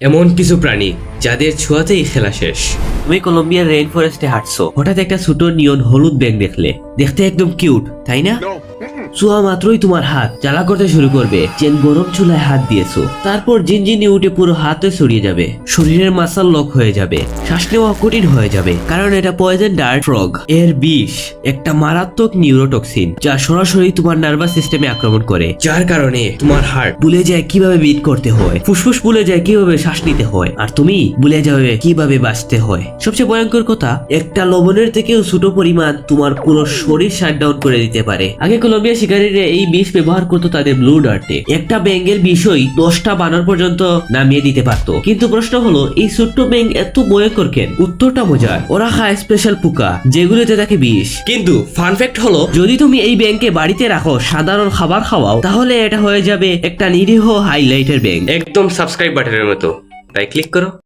এমন কিছু প্রাণী যাদের ছোঁয়াতেই খেলা শেষ। তুমি কলম্বিয়ার রেইন ফরেস্টে হাঁটছো, হঠাৎ একটা ছোট নিয়ন হলুদ ব্যাঙ দেখলে। দেখতে একদম কিউট, তাই না? ছোঁয়া মাত্রই তোমার হাত জ্বালা করতে শুরু করবে, যেন গরম চুলায় হাত দিয়েছো। তারপর জিনজিনি উঠে পুরো হাতে ছড়িয়ে যাবে, শরীরের মাসাল লক হয়ে যাবে, শ্বাস নেওয়া কঠিন হয়ে যাবে, কারণ এটা পয়জন ডার্ট ফ্রগ এর বিষ, একটা মারাত্মক নিউরোটক্সিন যা সরাসরি তোমার নার্ভাস সিস্টেমে আক্রমণ করে, যার কারণে তোমার হার্ট ভুলে যায় কিভাবে বিট করতে হয়, ফুসফুস ভুলে যায় কিভাবে শ্বাস নিতে হয়, আর তুমি ভুলে যাবে কিভাবে বাঁচতে হয়। সবচেয়ে ভয়ঙ্কর কথা, একটা লবণের থেকেও ছোট পরিমাণ তোমার পুরো শরীর শাটডাউন করে দিতে পারে। আগে কলম্বিয়া শিকারীরা এই বিষ ব্যবহার করতো তাদের ব্লু ডার্টে। একটা ব্যাঙের বিষই 10টা বানর পর্যন্ত নামিয়ে দিতে পারতো। কিন্তু প্রশ্ন হলো, এই ছোট্ট ব্যাঙ এত ভয়ঙ্কর কেন? উত্তরটা মজার, ওরা খায় স্পেশাল পোকা যেগুলোতে থাকে বিষ। কিন্তু ফান ফ্যাক্ট হলো, যদি তুমি এই ব্যাঙকে বাড়িতে রাখো, সাধারণ খাবার খাওয়াও, তাহলে এটা হয়ে যাবে একটা নিরীহ হাইলাইটের ব্যাঙ। একদম সাবস্ক্রাইব বাটনের মতো, তাই ক্লিক করো।